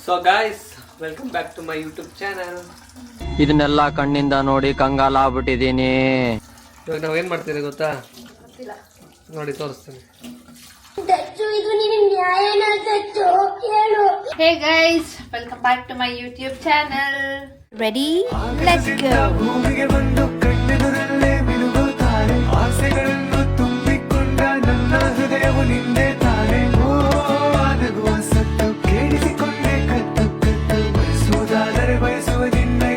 So guys welcome back to my YouTube channel. ಇದನ್ನೆಲ್ಲ ಕಣ್ಣಿಂದ ನೋಡಿ ಕಂಗಾಲ ಆಗ್ಬಿಟ್ಟಿದೀನಿ. ಇವಾಗ ನಾವೇನ್ ಮಾಡ್ತೀರಿ ಗೊತ್ತಾ? ನೋಡಿ ತೋರಿಸ್ತೀನಿ. Hey guys, welcome back to my YouTube channel. Ready? Let's go. ಭೂಮಿಗೆ ಬಂದು ಕಣ್ಣೆದುರಲ್ಲೇ ಮಿನುಗುತ್ತಾರೆ ಆಸೆಗಳನ್ನು ತುಂಬಿಕೊಂಡ ನನ್ನ ಹೃದಯವು ನಿಂದೆ ತಾನೆ ಆಗುವ ಸತ್ತು ಕೇಳಿಸಿಕೊಂಡೆ ಕತ್ತು ಬಯಸುವುದಾದರೆ ಬಯಸುವ ನಿನ್ನೆ.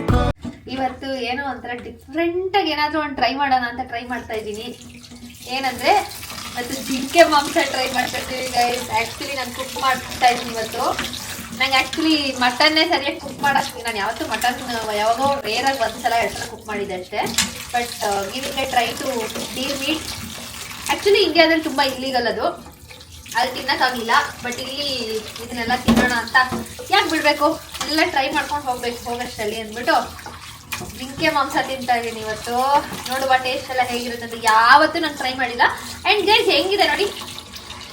ಇವತ್ತು ಏನೋ ಒಂಥರ ಡಿಫ್ರೆಂಟ್ ಆಗಿ ಏನಾದ್ರೂ ಒಂದು ಟ್ರೈ ಮಾಡೋಣ ಅಂತ ಟ್ರೈ ಮಾಡ್ತಾ ಇದ್ದೀನಿ. ಏನಂದ್ರೆ ಮತ್ತು ಜಿಂಕೆ ಮಾಂಸ ಟ್ರೈ ಮಾಡ್ತಾ ಇದ್ದೀವಿ ಗೈಸ್. ಆ್ಯಕ್ಚುಲಿ ನಾನು ಕುಕ್ ಮಾಡ್ತಾ ಇದ್ದೀನಿ ಇವತ್ತು. ನಂಗೆ ಆ್ಯಕ್ಚುಲಿ ಮಟನ್ನೇ ಸರಿಯಾಗಿ ಕುಕ್ ಮಾಡೋಕ್ಕೆ ನಾನು ಯಾವತ್ತೂ ಮಟನ್ ಯಾವಾಗೋ ರೇರಾಗಿ ಒಂದ್ಸಲ ಎರಡು ಸಲ ಕುಕ್ ಮಾಡಿದ್ದೆ ಅಷ್ಟೇ. But giving a try to deer meat. Actually ಇಂಡಿಯಾದಲ್ಲಿ ತುಂಬ ಇಲ್ಲಿಗಲ್ ಅದು ತಿನ್ನೋಕ್ಕಾಗಿಲ್ಲ. ಬಟ್ ಇಲ್ಲಿ ಇದನ್ನೆಲ್ಲ ತಿನ್ನೋಣ ಅಂತ ಯಾಕೆ ಬಿಡಬೇಕು, ಎಲ್ಲ ಟ್ರೈ ಮಾಡ್ಕೊಂಡು ಹೋಗಷ್ಟಲ್ಲಿ ಅಂದ್ಬಿಟ್ಟು ಜಿಂಕೆ ಮಾಂಸ ತಿಂತಾ ಇದ್ದೀನಿ ಇವತ್ತು. ನೋಡುವ ಟೇಸ್ಟ್ ಎಲ್ಲ ಹೇಗಿರುತ್ತೆ ಅಂತ ಯಾವತ್ತೂ ನಾನು ಟ್ರೈ ಮಾಡಿಲ್ಲ. ಆ್ಯಂಡ್ ಗೈಸ್ ಹೆಂಗಿದೆ ನೋಡಿ,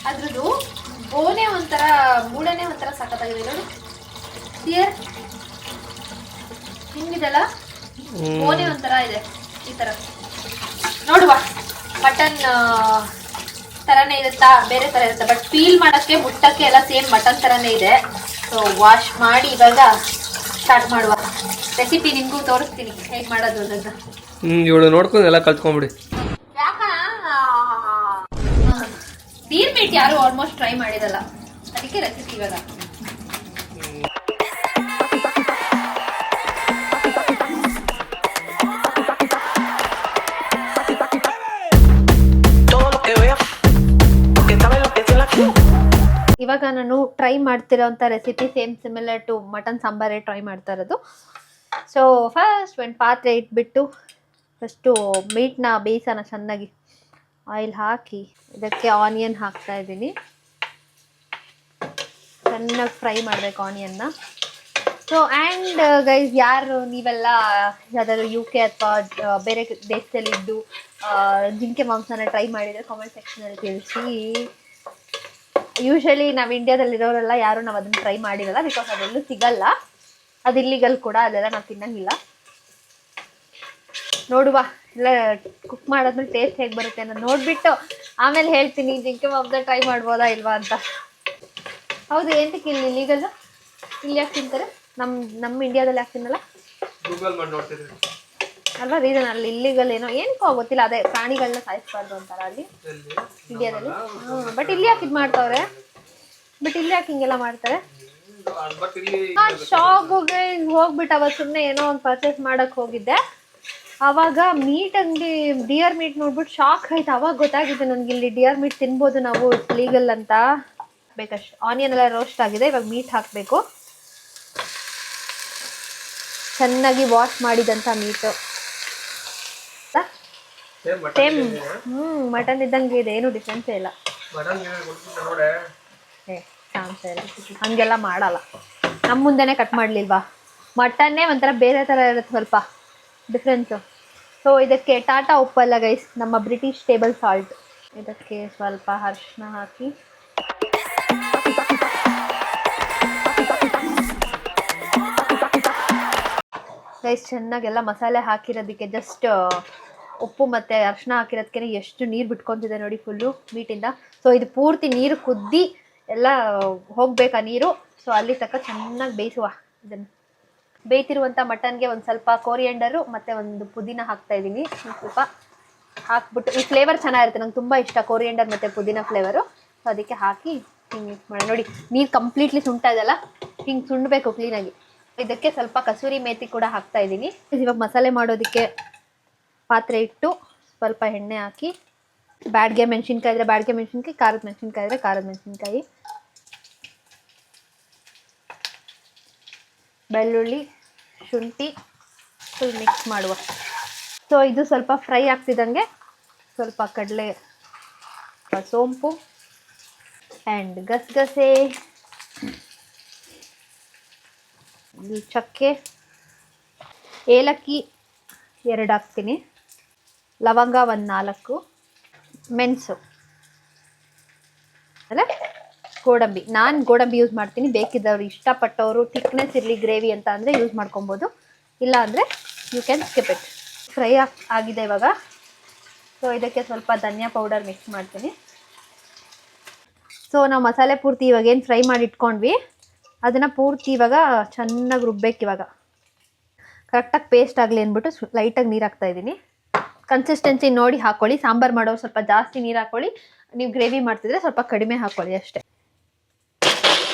ಅದ್ರದ್ದು ಬೋನೆ ಒಂಥರ ಮೂಳೆನೇ ಒಂಥರ ಸಖತ್ತಾಗಿದೆ ನೋಡಿ. ಕ್ಲಿಯರ್ ಹಿಂಗಿದೆಲ್ಲ ಬೋನೆ ಒಂಥರ ಇದೆ ಈ ಥರ. ನೋಡುವ ಮಟನ್ ಥರನೇ ಇರುತ್ತಾ ಬೇರೆ ಥರ ಇರುತ್ತೆ, ಬಟ್ ಫೀಲ್ ಮಾಡೋಕ್ಕೆ ಮುಟ್ಟಕ್ಕೆ ಎಲ್ಲ ಸೇಮ್ ಮಟನ್ ಥರನೇ ಇದೆ. ಸೊ ವಾಶ್ ಮಾಡಿ ಇವಾಗ ಸ್ಟಾರ್ಟ್ ಮಾಡುವ. ರೆಸಿಪಿ ನಿಮಗೂ ತೋರಿಸ್ತೀನಿ ಹೇಗೆ ಮಾಡೋದು ಅನ್ನೋದು. ಇವಳು ನೋಡ್ಕೊಂಡು ಎಲ್ಲ ಕಲ್ತ್ಕೊಂಡ್ಬಿಡಿ. ಡೀರ್ ಮೀಟ್ ಯಾರು ಆಲ್ಮೋಸ್ಟ್ ಟ್ರೈ ಮಾಡಿರಲ್ಲ, ಅದಕ್ಕೆ ರೆಸಿಪಿ ಇವಾಗ. ಇವಾಗ ನಾನು ಟ್ರೈ ಮಾಡ್ತಿರೋಂಥ recipe same similar to mutton ಸಾಂಬಾರೇ ಟ್ರೈ ಮಾಡ್ತಾ ಇರೋದು. ಸೊ ಫಸ್ಟ್ ಒಂದು ಪಾತ್ರೆ ಇಟ್ಬಿಟ್ಟು ಫಸ್ಟು ಮೀಟ್ನ ಬೇಯಿಸೋಣ ಚೆನ್ನಾಗಿ. ಆಯಿಲ್ ಹಾಕಿ ಇದಕ್ಕೆ ಆನಿಯನ್ ಹಾಕ್ತಾ ಇದ್ದೀನಿ. ಚೆನ್ನಾಗಿ ಫ್ರೈ ಮಾಡಬೇಕು ಆನಿಯನ್ನ. ಸೊ ಆ್ಯಂಡ್ ಗೈಸ್, ಯಾರು ನೀವೆಲ್ಲ ಯಾವ್ದಾದ್ರು UK ಅಥವಾ ಬೇರೆ ದೇಶದಲ್ಲಿದ್ದು ಜಿಂಕೆ ಮಾಂಸನ ಟ್ರೈ ಮಾಡಿದರೆ ಕಾಮೆಂಟ್ ಸೆಕ್ಷನಲ್ಲಿ ತಿಳಿಸಿ. ಯೂಶಲಿ ನಾವು ಇಂಡಿಯಾದಲ್ಲಿರೋರೆಲ್ಲ ಯಾರು ನಾವು ಅದನ್ನು ಟ್ರೈ ಮಾಡಿರಲ್ಲ, ಬಿಕಾಸ್ ಅದೆಲ್ಲೂ ಸಿಗಲ್ಲ, ಅದು ಇಲ್ಲಿಗಲ್ ಕೂಡ, ಅಲ್ಲೆಲ್ಲ ನಾವು ತಿನ್ನಂಗಿಲ್ಲ. ನೋಡುವ ಎಲ್ಲ ಕುಕ್ ಮಾಡೋದ್ಮೇಲೆ ಟೇಸ್ಟ್ ಹೇಗೆ ಬರುತ್ತೆ ಅನ್ನೋದು ನೋಡಿಬಿಟ್ಟು ಆಮೇಲೆ ಹೇಳ್ತೀನಿ ಜಿಂಕೆ ಮಾಂಸ ಟ್ರೈ ಮಾಡ್ಬೋದಾ ಇಲ್ವಾ ಅಂತ. ಹೌದು, ಏನಕ್ಕೆ ಇಲ್ಲಿ ಇಲ್ಲಿಗಲ್? ಇಲ್ಲಿ ಯಾಕೆ ತಿಂತಾರೆ? ನಮ್ಮ ಇಂಡಿಯಾದಲ್ಲಿ ಯಾಕೆ ತಿನ್ನಲ್ಲ ಅಲ್ವಾ? ರೀಸನ್ ಅಲ್ಲಿ ಇಲ್ಲಿಗಲ್ ಏನಕ್ಕೋ ಗೊತ್ತಿಲ್ಲ. ಅದೇ ಪ್ರಾಣಿಗಳನ್ನ ಸಾಯಿಸ್ಬಾರ್ದು ಅಂತಾರ ಅಲ್ಲಿ ಇಂಡಿಯಾದಲ್ಲಿ. ಬಟ್ ಇಲ್ಲಿ ಯಾಕೆ ಇದು ಮಾಡ್ತಾವ್ರೆ? ಬಟ್ ಇಲ್ಲಿ ಯಾಕೆ ಹಿಂಗೆಲ್ಲ ಮಾಡ್ತಾರೆ? ಶಾಪ್ ಹೋಗ್ಬಿಟ್ಟು ಅವಾಗ ಸುಮ್ಮನೆ ಏನೋ ಒಂದು ಪರ್ಚೇಸ್ ಮಾಡಕ್ ಹೋಗಿದ್ದೆ. ಅವಾಗ ಮೀಟ್ ಅಂಗಡಿ ಡಿಯರ್ ಮೀಟ್ ನೋಡ್ಬಿಟ್ಟು ಶಾಕ್ ಆಯ್ತು. ಅವಾಗ ಗೊತ್ತಾಗಿದೆ ನನಗೆ ಇಲ್ಲಿ ಡಿಯರ್ ಮೀಟ್ ತಿನ್ಬೋದು ನಾವು, ಲೀಗಲ್ ಅಂತ. ಬೇಕಷ್ಟು ಆನಿಯನ್ ಎಲ್ಲ ರೋಸ್ಟ್ ಆಗಿದೆ. ಇವಾಗ ಮೀಟ್ ಹಾಕಬೇಕು. ಚೆನ್ನಾಗಿ ವಾಶ್ ಮಾಡಿದಂಥ ಮೀಟು ಸೇಮ್ ಮಟನ್ ಇದ್ದಂಗೆ ಇದೆ, ಏನು ಡಿಫ್ರೆನ್ಸೇ ಇಲ್ಲ. ಚಾನ್ಸೇ ಇಲ್ಲ, ಹಂಗೆಲ್ಲ ಮಾಡಲ್ಲ. ನಮ್ಮ ಮುಂದೆನೇ ಕಟ್ ಮಾಡಲಿಲ್ವಾ? ಮಟನ್ನೇ ಒಂಥರ ಬೇರೆ ಥರ ಇರುತ್ತೆ, ಸ್ವಲ್ಪ ಡಿಫ್ರೆನ್ಸು. ಸೊ ಇದಕ್ಕೆ ಟಾಟಾ ಉಪ್ಪಲ್ಲ ಗೈಸ್, ನಮ್ಮ ಬ್ರಿಟಿಷ್ ಟೇಬಲ್ ಸಾಲ್ಟ್. ಇದಕ್ಕೆ ಸ್ವಲ್ಪ ಅರಿಶಿನ ಹಾಕಿ ಗೈಸ್ ಚೆನ್ನಾಗೆಲ್ಲ ಮಸಾಲೆ ಹಾಕಿರೋದಕ್ಕೆ ಜಸ್ಟ್ ಉಪ್ಪು ಮತ್ತು ಅರಿಶಿನ ಹಾಕಿರೋದಕ್ಕೆ ಎಷ್ಟು ನೀರು ಬಿಟ್ಕೊತಿದೆ ನೋಡಿ ಫುಲ್ಲು ಮೀಟಿಂದ. ಸೊ ಇದು ಪೂರ್ತಿ ನೀರು ಕುದ್ದಿ ಎಲ್ಲ ಹೋಗ್ಬೇಕಾ ನೀರು. ಸೊ ಅಲ್ಲಿ ತನಕ ಚೆನ್ನಾಗಿ ಬೇಯಿಸುವ. ಇದನ್ನು ಬೇಯ್ತಿರುವಂಥ ಮಟನ್ಗೆ ಒಂದು ಸ್ವಲ್ಪ ಕೋರಿಯಂಡರು ಮತ್ತು ಒಂದು ಪುದೀನ ಹಾಕ್ತಾ ಇದ್ದೀನಿ. ಸ್ವಲ್ಪ ಹಾಕ್ಬಿಟ್ಟು ಈ ಫ್ಲೇವರ್ ಚೆನ್ನಾಗಿರುತ್ತೆ, ನಂಗೆ ತುಂಬ ಇಷ್ಟ ಕೋರಿಯಂಡರ್ ಮತ್ತು ಪುದೀನ ಫ್ಲೇವರು. ಸೊ ಅದಕ್ಕೆ ಹಾಕಿ ಹಿಂಗೆ ಮಿಕ್ಸ್ ಮಾಡಿ. ನೋಡಿ ನೀರು ಕಂಪ್ಲೀಟ್ಲಿ ಸುಣ್ತಾ ಇದೆಲ್ಲ, ಹಿಂಗೆ ಸುಣ್ಣಬೇಕು ಕ್ಲೀನಾಗಿ. ಇದಕ್ಕೆ ಸ್ವಲ್ಪ ಕಸೂರಿ ಮೇಥಿ ಕೂಡ ಹಾಕ್ತಾ ಇದ್ದೀನಿ. ಇವಾಗ ಮಸಾಲೆ ಮಾಡೋದಕ್ಕೆ ಪಾತ್ರೆ ಇಟ್ಟು ಸ್ವಲ್ಪ ಎಣ್ಣೆ ಹಾಕಿ, ಬ್ಯಾಡ್ಗೆ ಮೆಣಸಿನ್ಕಾಯಿ ಇದ್ದರೆ ಬ್ಯಾಡ್ಗೆ ಮೆಣಸಿನ್ಕಾಯಿ, ಖಾರದ ಮೆಣಸಿನ್ಕಾಯಿ ಇದ್ದರೆ ಖಾರದ ಮೆಣಸಿನ್ಕಾಯಿ, ಬೆಳ್ಳುಳ್ಳಿ, ಶುಂಠಿ ಫುಲ್ ಮಿಕ್ಸ್ ಮಾಡುವ. ಸೊ ಇದು ಸ್ವಲ್ಪ ಫ್ರೈ ಆಗ್ತಿದ್ದಂಗೆ ಸ್ವಲ್ಪ ಕಡಲೆ, ಸೋಂಪು ಆ್ಯಂಡ್ ಗಸಗಸೆ, ಚಕ್ಕೆ, ಏಲಕ್ಕಿ 2 ಹಾಕ್ತೀನಿ, ಲವಂಗ 1 4, ಮೆಣಸು ಅಲ್ಲ ಗೋಡಂಬಿ. ನಾನು ಗೋಡಂಬಿ ಯೂಸ್ ಮಾಡ್ತೀನಿ. ಬೇಕಿದ್ದವ್ರು ಇಷ್ಟಪಟ್ಟವರು ಥಿಕ್ನೆಸ್ ಇರಲಿ ಗ್ರೇವಿ ಅಂತ ಅಂದರೆ ಯೂಸ್ ಮಾಡ್ಕೊಬೋದು, ಇಲ್ಲ ಅಂದರೆ you can skip it. Fry ಆಗಿದೆ ಇವಾಗ. ಸೊ ಇದಕ್ಕೆ ಸ್ವಲ್ಪ ಧನಿಯಾ ಪೌಡರ್ ಮಿಕ್ಸ್ ಮಾಡ್ತೀನಿ. ಸೊ ನಾವು ಮಸಾಲೆ ಪೂರ್ತಿ ಇವಾಗ ಏನು ಫ್ರೈ ಮಾಡಿ ಇಟ್ಕೊಂಡ್ವಿ ಅದನ್ನು ಪೂರ್ತಿ ಇವಾಗ ಚೆನ್ನಾಗಿ ರುಬ್ಬೇಕು. ಇವಾಗ ಕರೆಕ್ಟಾಗಿ ಪೇಸ್ಟ್ ಆಗಲಿ ಅಂದ್ಬಿಟ್ಟು ಲೈಟಾಗಿ ನೀರು ಹಾಕ್ತಾಯಿದ್ದೀನಿ. ಕನ್ಸಿಸ್ಟೆನ್ಸಿ ನೋಡಿ ಹಾಕ್ಕೊಳ್ಳಿ. ಸಾಂಬಾರು ಮಾಡೋರು ಸ್ವಲ್ಪ ಜಾಸ್ತಿ ನೀರು ಹಾಕ್ಕೊಳ್ಳಿ, ನೀವು ಗ್ರೇವಿ ಮಾಡ್ತಿದ್ರೆ ಸ್ವಲ್ಪ ಕಡಿಮೆ ಹಾಕ್ಕೊಳ್ಳಿ ಅಷ್ಟೇ.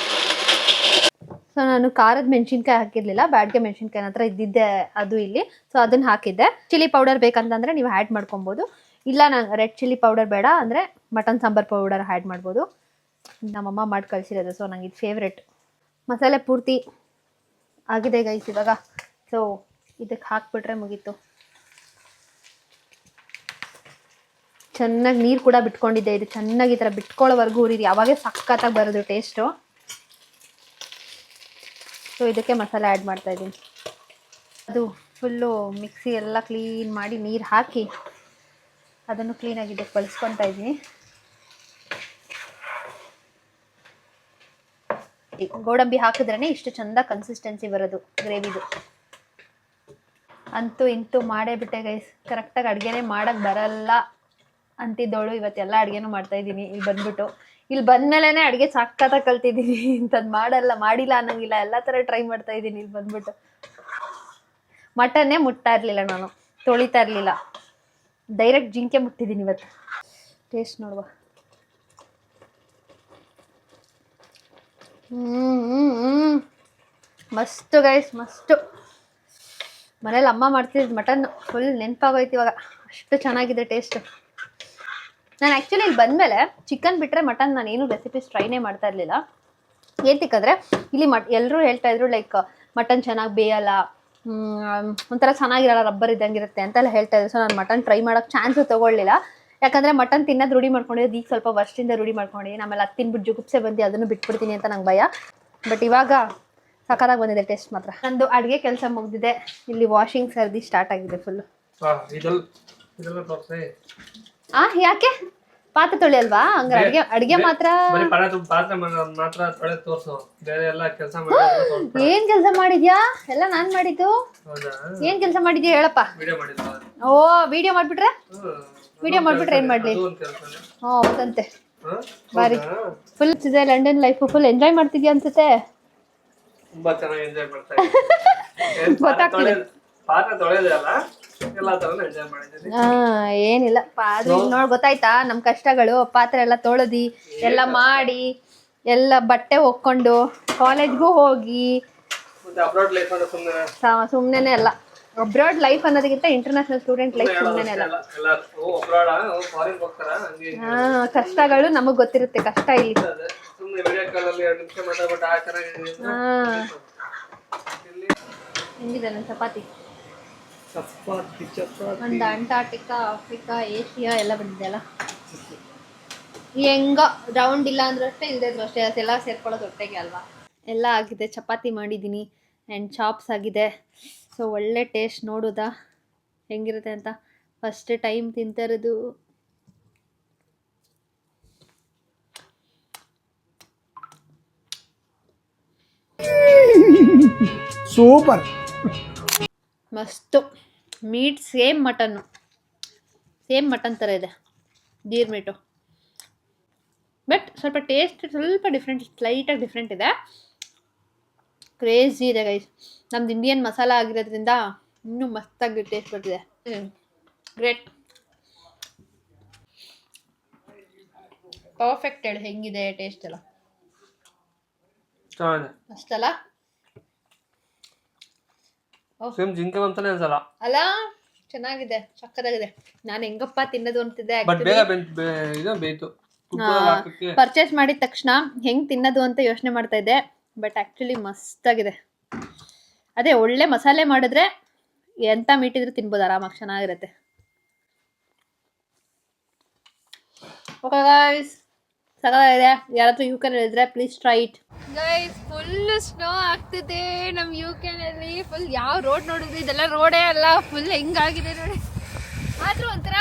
ಸೊ ನಾನು ಖಾರದ ಮೆಣಸಿನ್ಕಾಯಿ ಹಾಕಿರಲಿಲ್ಲ, ಬ್ಯಾಡ್ಗೆ ಮೆಣಸಿನ್ಕಾಯಿ ಹತ್ರ ಇದ್ದಿದ್ದೆ ಅದು ಇಲ್ಲಿ. ಸೊ ಅದನ್ನು ಹಾಕಿದ್ದೆ. ಚಿಲ್ಲಿ ಪೌಡರ್ ಬೇಕಂತಂದರೆ ನೀವು ಆ್ಯಡ್ ಮಾಡ್ಕೊಬೋದು, ಇಲ್ಲ ನಾನು ರೆಡ್ ಚಿಲ್ಲಿ ಪೌಡರ್ ಬೇಡ ಅಂದರೆ ಮಟನ್ ಸಾಂಬಾರು ಪೌಡರ್ ಆ್ಯಡ್ ಮಾಡ್ಬೋದು. ನಮ್ಮಮ್ಮ ಮಾಡಿ ಕಳಿಸಿರೋದು, ಸೊ ನಂಗೆ ಇದು ಫೇವ್ರೆಟ್. ಮಸಾಲೆ ಪೂರ್ತಿ ಆಗಿದೆ ಗೈಸ್ ಇವಾಗ. ಸೊ ಇದಕ್ಕೆ ಹಾಕ್ಬಿಟ್ರೆ ಮುಗೀತು. ಚೆನ್ನಾಗಿ ನೀರು ಕೂಡ ಬಿಟ್ಕೊಂಡಿದ್ದೆ. ಇದು ಚೆನ್ನಾಗಿ ಈ ಥರ ಬಿಟ್ಕೊಳ್ಳೋವರೆಗೂ ಉರಿದು ಯಾವಾಗೇ ಸಖತ್ತಾಗಿ ಬರೋದು ಟೇಸ್ಟು. ಸೊ ಇದಕ್ಕೆ ಮಸಾಲೆ ಆ್ಯಡ್ ಮಾಡ್ತಾಯಿದ್ದೀನಿ. ಅದು ಫುಲ್ಲು ಮಿಕ್ಸಿ ಎಲ್ಲ ಕ್ಲೀನ್ ಮಾಡಿ ನೀರು ಹಾಕಿ ಅದನ್ನು ಕ್ಲೀನಾಗಿ ಇದಕ್ಕೆ ಬಳಸ್ಕೊತಾ ಇದ್ದೀನಿ. ಗೋಡಂಬಿ ಹಾಕಿದ್ರೇ ಇಷ್ಟು ಚೆಂದ ಕನ್ಸಿಸ್ಟೆನ್ಸಿ ಬರೋದು ಗ್ರೇವಿದು. ಅಂತೂ ಇಂತೂ ಮಾಡೇ ಬಿಟ್ಟೆ ಗೈಸ್. ಕರೆಕ್ಟಾಗಿ ಅಡುಗೆನೇ ಮಾಡೋಕ್ಕೆ ಬರಲ್ಲ ಅಂತಿದ್ದವಳು ಇವತ್ತೆಲ್ಲ ಅಡುಗೆನೂ ಮಾಡ್ತಾಯಿದ್ದೀನಿ. ಇಲ್ಲಿ ಬಂದಮೇಲೆ ಅಡುಗೆ ಸಕ್ಕತ್ತಾಗಿ ಕಲ್ತಿದ್ದೀನಿ. ಇಂಥದ್ದು ಮಾಡಿಲ್ಲ ಅನ್ನೋಂಗಿಲ್ಲ, ಎಲ್ಲ ಥರ ಟ್ರೈ ಮಾಡ್ತಾಯಿದ್ದೀನಿ. ಇಲ್ಲಿ ಬಂದ್ಬಿಟ್ಟು ಮಟನ್ನೇ ಮುಟ್ತಾ ಇರಲಿಲ್ಲ, ನಾನು ತೊಳಿತಾ ಇರಲಿಲ್ಲ, ಡೈರೆಕ್ಟ್ ಜಿಂಕೆ ಮುಟ್ಟಿದ್ದೀನಿ ಇವತ್ತು. ಟೇಸ್ಟ್ ನೋಡುವ. ಮಸ್ತು ಗೈಸ್, ಮಸ್ತು. ಮನೇಲಿ ಅಮ್ಮ ಮಾಡ್ತಿದ್ದು ಮಟನ್ ಫುಲ್ ನೆನಪಾಗೋಯ್ತು ಇವಾಗ, ಅಷ್ಟು ಚೆನ್ನಾಗಿದೆ ಟೇಸ್ಟು. ನಾನು ಆ್ಯಕ್ಚುಲಿ ಇಲ್ಲಿ ಬಂದಮೇಲೆ ಚಿಕನ್ ಬಿಟ್ಟರೆ ಮಟನ್ ನಾನೇನು ರೆಸಿಪೀಸ್ ಟ್ರೈನೇ ಮಾಡ್ತಾ ಇರಲಿಲ್ಲ. ಏಂತಕ್ಕಂದರೆ ಇಲ್ಲಿ ಎಲ್ಲರೂ ಹೇಳ್ತಾಯಿದ್ರು ಲೈಕ್ ಮಟನ್ ಚೆನ್ನಾಗಿ ಬೇಯಲ್ಲ, ಒಂಥರ ಚೆನ್ನಾಗಿರಲ್ಲ, ರಬ್ಬರ್ ಇದ್ದಂಗಿರುತ್ತೆ ಅಂತೆಲ್ಲ ಹೇಳ್ತಾಯಿದ್ರು. ಸೊ ನಾನು ಮಟನ್ ಟ್ರೈ ಮಾಡೋಕ್ಕೆ ಚಾನ್ಸು ತೊಗೊಳ್ಳಿಲ್ಲ. ಯಾಕಂದರೆ ಮಟನ್ ತಿನ್ನೋದು ರೂಢಿ ಮಾಡ್ಕೊಂಡಿದ್ದು, ಈಗ ಸ್ವಲ್ಪ ವರ್ಷದಿಂದ ರೂಢಿ ಮಾಡ್ಕೊಂಡಿದ್ದೀನಿ. ಆಮೇಲೆ ಅದು ತಿನ್ಬಿಟ್ಟು ಜುಗುಪ್ಸೆ ಬಂದು ಅದನ್ನು ಬಿಟ್ಬಿಡ್ತೀನಿ ಅಂತ ನಂಗೆ ಭಯ. ಬಟ್ ಇವಾಗ ಸಖತ್ತಾಗಿ ಬಂದಿದೆ ಟೇಸ್ಟ್ ಮಾತ್ರ. ನಂದು ಅಡುಗೆ ಕೆಲಸ ಮುಗಿದಿದೆ. ಇಲ್ಲಿ ವಾಷಿಂಗ್ ಸರ್ದಿ ಸ್ಟಾರ್ಟ್ ಆಗಿದೆ ಫುಲ್ಲು. ಯಾಕೆ ಪಾತ್ರೆ ತೊಳಿ ಅಲ್ವಾ? ಹಂಗಾರೆ ಅಡುಗೆ ಮಾತ್ರ ಏನ್ ಕೆಲಸ ಮಾಡಿದ್ಯಾ? ಎಲ್ಲ ನಾನ್ ಮಾಡಿದ್ದು. ಏನ್ ಕೆಲಸ ಮಾಡಿದ್ಯಾ ಹೇಳಪ್ಪ. ಓ ವಿಡಿಯೋ ಮಾಡ್ಬಿಟ್ರೆ ಏನ್ ಮಾಡ್ಲಿ? ಹೌದಂತೆ. ಬಾರಿ ಫುಲ್ ಇದೆ ಲಂಡನ್ ಲೈಫ್. ಫುಲ್ ಎಂಜಾಯ್ ಮಾಡ್ತಿದ್ಯಾ ಅನ್ಸುತ್ತೆ. ಗೊತ್ತಾಗ್ತಿದೆ. ಏನಿಲ್ಲ ನೋಡ್ ಗೊತ್ತಾಯ್ತಾ ನಮ್ ಕಷ್ಟಗಳು. ಪಾತ್ರೆ ಎಲ್ಲ ತೊಳೆದಿ ಎಲ್ಲ ಮಾಡಿ ಎಲ್ಲ ಬಟ್ಟೆ ಒಕ್ಕೊಂಡು ಕಾಲೇಜ್ಗೂ ಹೋಗಿ ಸುಮ್ನೆನೆ ಅಲ್ಲ. ಅಬ್ರಾಡ್ ಲೈಫ್ ಅನ್ನೋದಕ್ಕಿಂತ ಇಂಟರ್ನ್ಯಾಷನಲ್ ಸ್ಟೂಡೆಂಟ್ ಲೈಫ್ ಸುಮ್ನೆನೆ ಅಲ್ಲ. ಕಷ್ಟಗಳು ನಮಗ್ ಗೊತ್ತಿರುತ್ತೆ. ಕಷ್ಟ ಇಲ್ಲಿ ಹೆಂಗಿದೆ ನನ್ನ ಚಪಾತಿ? ಒಂದು ಅಂಟಾರ್ಟಿಕಾ, ಆಫ್ರಿಕಾ, ಏಷ್ಯಾ ಎಲ್ಲ ಬಂದಿದೆಯಲ್ಲ. ಹೆಂಗ ರೌಂಡ್ ಇಲ್ಲ ಅಂದ್ರೂ ಅಷ್ಟೇ, ಇಲ್ಲದೆ ಇದ್ರು ಅಷ್ಟೇ, ಅದೆಲ್ಲ ಸೇರ್ಕೊಳ್ಳೋದು ಹೊಟ್ಟೆಗೆ ಅಲ್ವಾ. ಎಲ್ಲ ಆಗಿದೆ. ಚಪಾತಿ ಮಾಡಿದ್ದೀನಿ ಆ್ಯಂಡ್ ಚಾಪ್ಸ್ ಆಗಿದೆ. ಸೊ ಒಳ್ಳೆ ಟೇಸ್ಟ್. ನೋಡೋದಾ ಹೆಂಗಿರುತ್ತೆ ಅಂತ. ಫಸ್ಟ್ ಟೈಮ್ ತಿಂತಾ ಇರೋದು. ಸೂಪರ್, ಮಸ್ತು. ಮೀಟ್ ಸೇಮ್ ಮಟನ್ ಥರ ಇದೆ, ಗೀರ್ ಮೀಟು. ಬಟ್ ಸ್ವಲ್ಪ ಟೇಸ್ಟ್ ಸ್ವಲ್ಪ ಡಿಫ್ರೆಂಟ್, ಲೈಟಾಗಿ ಡಿಫ್ರೆಂಟ್ ಇದೆ. ಕ್ರೇಜಿ ಇದೆ ಗೈಸ್. ನಮ್ದು ಇಂಡಿಯನ್ ಮಸಾಲ ಆಗಿರೋದ್ರಿಂದ ಇನ್ನೂ ಮಸ್ತಾಗಿ ಟೇಸ್ಟ್ ಬರ್ತಿದೆ. Great, perfect. ಹೇಳಿ ಹೆಂಗಿದೆ ಟೇಸ್ಟ್ ಎಲ್ಲ? ಅಷ್ಟಲ್ಲ ಅಲ್ಲ, ಚೆನ್ನಾಗಿದೆ, ಸಕ್ಕತ್ತಾಗಿದೆ. ನಾನು ಹೆಂಗಪ್ಪ ತಿನ್ನೋದು ಅಂತಿದ್ದೆ. ಪರ್ಚೇಸ್ ಮಾಡಿದ ತಕ್ಷಣ ಹೆಂಗ್ ತಿನ್ನೋದು ಅಂತ ಯೋಚನೆ ಮಾಡ್ತಾ ಇದ್ದೆ. ಬಟ್ ಆಕ್ಚುಲಿ ಮಸ್ತಾಗಿದೆ. ಅದೇ ಒಳ್ಳೆ ಮಸಾಲೆ ಮಾಡಿದ್ರೆ ಎಂತ ಮೀಟ್ ಇದ್ರೂ ತಿನ್ಬೋದು ಆರಾಮಾಗಿ, ಚೆನ್ನಾಗಿರುತ್ತೆ. ಓಕೆ ಗೈಸ್, ಸಕ್ಕತ್ತಾಗಿದೆ. ಯಾರಾದ್ರೂ UK ಇದ್ರೆ please try it guys. Full snow ಆಗ್ತಿದೆ ನಮ್ಮ UK ನಲ್ಲಿ. ಫುಲ್ ಯಾವ ರೋಡ್ ನೋಡಿದ್ರು ಇದೆಲ್ಲ ರೋಡೇ ಅಲ್ಲ, ಫುಲ್ ಹೆಂಗಾಗಿದೆ ನೋಡಿ. ಆದ್ರೂ ಒಂಥರ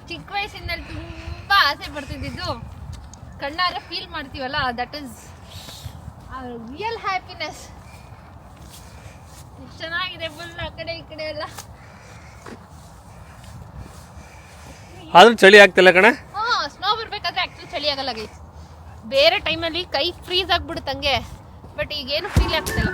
ಚಿಕ್ಕ ವಯಸ್ಸಿನಲ್ಲಿ ತುಂಬಾ ಆಸೆ ಪಡ್ತಿದ್ದು ಕಣ್ಣಾರೆ ಫೀಲ್ ಮಾಡ್ತೀವಲ್ಲ ದಟ್ ಇಸ್ ರಿಯಲ್ ಹ್ಯಾಪಿನೆಸ್. ಎಷ್ಟು ಚೆನ್ನಾಗಿದೆ ಫುಲ್ ಆ ಕಡೆ ಈ ಕಡೆ ಎಲ್ಲ. ಆದ್ರೂ ಚಳಿ ಆಗ್ತಿಲ್ಲ ಕಣೆ. ಸ್ನೋ ಬರ್ಬೇಕಾದ್ರೆ ಆಕ್ಚುಲಿ ಚಳಿ ಆಗಲ್ಲ ಗೈಸ್. ಬೇರೆ ಟೈಮಲ್ಲಿ ಕೈ ಫ್ರೀಸ್ ಆಗ್ಬಿಡುತ್ತಂಗೆ, ಬಟ್ ಈಗೇನು ಫೀಲ್ ಆಗ್ತಿಲ್ಲ.